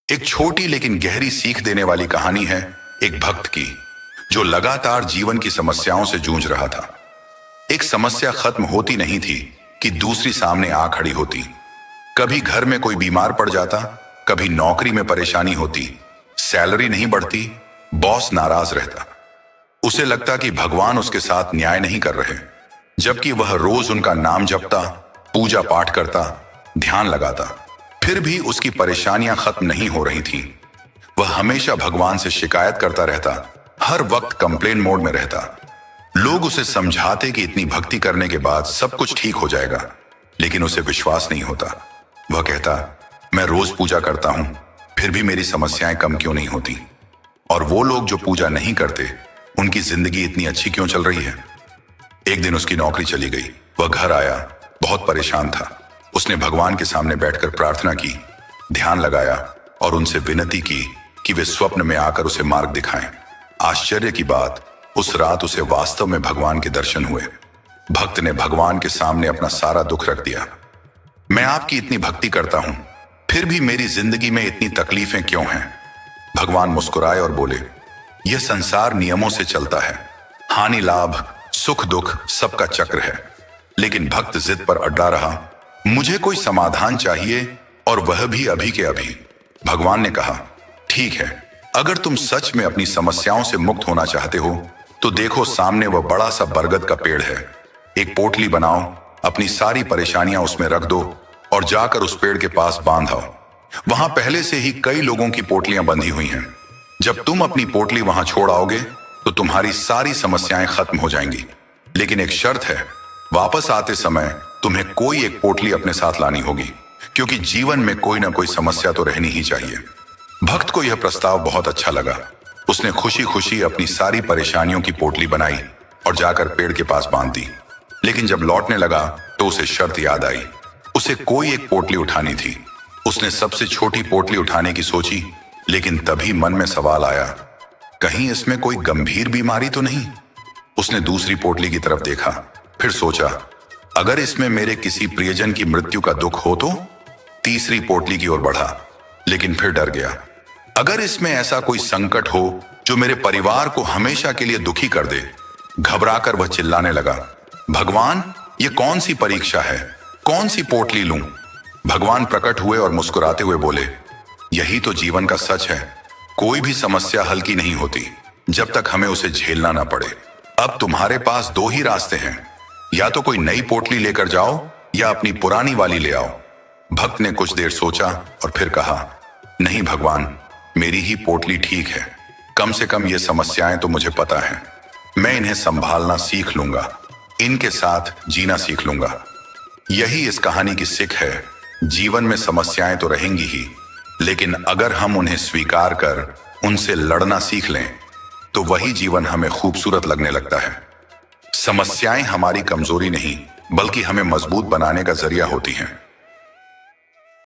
एक छोटी लेकिन गहरी सीख देने वाली कहानी है एक भक्त की, जो लगातार जीवन की समस्याओं से जूझ रहा था। एक समस्या खत्म होती नहीं थी कि दूसरी सामने आ खड़ी होती। कभी घर में कोई बीमार पड़ जाता, कभी नौकरी में परेशानी होती, सैलरी नहीं बढ़ती, बॉस नाराज रहता। उसे लगता कि भगवान उसके साथ न्याय नहीं कर रहे, जबकि वह रोज उनका नाम जपता, पूजा पाठ करता, ध्यान लगाता। फिर भी उसकी परेशानियां खत्म नहीं हो रही थीं। वह हमेशा भगवान से शिकायत करता रहता, हर वक्त कंप्लेन मोड में रहता। लोग उसे समझाते कि इतनी भक्ति करने के बाद सब कुछ ठीक हो जाएगा, लेकिन उसे विश्वास नहीं होता। वह कहता, मैं रोज पूजा करता हूं, फिर भी मेरी समस्याएं कम क्यों नहीं होती? और वो लोग जो पूजा नहीं करते, उनकी जिंदगी इतनी अच्छी क्यों चल रही है? एक दिन उसकी नौकरी चली गई। वह घर आया, बहुत परेशान था। उसने भगवान के सामने बैठकर प्रार्थना की, ध्यान लगाया और उनसे विनती की कि वे स्वप्न में आकर उसे मार्ग दिखाएं। आश्चर्य की बात, उस रात उसे वास्तव में भगवान के दर्शन हुए। भक्त ने भगवान के सामने अपना सारा दुख रख दिया। मैं आपकी इतनी भक्ति करता हूं, फिर भी मेरी जिंदगी में इतनी तकलीफें क्यों हैं? भगवान मुस्कुराए और बोले, यह संसार नियमों से चलता है। हानि लाभ, सुख दुख सबका चक्र है। लेकिन भक्त जिद पर अड़ा रहा, मुझे कोई समाधान चाहिए, और वह भी अभी के अभी। भगवान ने कहा, ठीक है, अगर तुम सच में अपनी समस्याओं से मुक्त होना चाहते हो तो देखो, सामने वह बड़ा सा बरगद का पेड़ है। एक पोटली बनाओ, अपनी सारी परेशानियां उसमें रख दो और जाकर उस पेड़ के पास बांध आओ। वहां पहले से ही कई लोगों की पोटलियां बंधी हुई हैं। जब तुम अपनी पोटली वहां छोड़ आओगे तो तुम्हारी सारी समस्याएं खत्म हो जाएंगी। लेकिन एक शर्त है, वापस आते समय तुम्हें कोई एक पोटली अपने साथ लानी होगी, क्योंकि जीवन में कोई ना कोई समस्या तो रहनी ही चाहिए। भक्त को यह प्रस्ताव बहुत अच्छा लगा। उसने खुशी खुशी अपनी सारी परेशानियों की पोटली बनाई और जाकर पेड़ के पास बांध दी। लेकिन जब लौटने लगा तो उसे शर्त याद आई। उसे कोई एक पोटली उठानी थी। उसने सबसे छोटी पोटली उठाने की सोची, लेकिन तभी मन में सवाल आया, कहीं इसमें कोई गंभीर बीमारी तो नहीं? उसने दूसरी पोटली की तरफ देखा, फिर सोचा, अगर इसमें मेरे किसी प्रियजन की मृत्यु का दुख हो तो? तीसरी पोटली की ओर बढ़ा, लेकिन फिर डर गया। अगर इसमें ऐसा कोई संकट हो जो मेरे परिवार को हमेशा के लिए दुखी कर दे? घबराकर वह चिल्लाने लगा, भगवान, ये कौन सी परीक्षा है? कौन सी पोटली लूं? भगवान प्रकट हुए और मुस्कुराते हुए बोले, यही तो जीवन का सच है। कोई भी समस्या हल्की नहीं होती जब तक हमें उसे झेलना ना पड़े। अब तुम्हारे पास दो ही रास्ते हैं, या तो कोई नई पोटली लेकर जाओ या अपनी पुरानी वाली ले आओ। भक्त ने कुछ देर सोचा और फिर कहा, नहीं भगवान, मेरी ही पोटली ठीक है। कम से कम ये समस्याएं तो मुझे पता है, मैं इन्हें संभालना सीख लूंगा, इनके साथ जीना सीख लूंगा। यही इस कहानी की सीख है। जीवन में समस्याएं तो रहेंगी ही, लेकिन अगर हम उन्हें स्वीकार कर उनसे लड़ना सीख लें तो वही जीवन हमें खूबसूरत लगने लगता है। समस्याएं हमारी कमजोरी नहीं, बल्कि हमें मजबूत बनाने का जरिया होती हैं।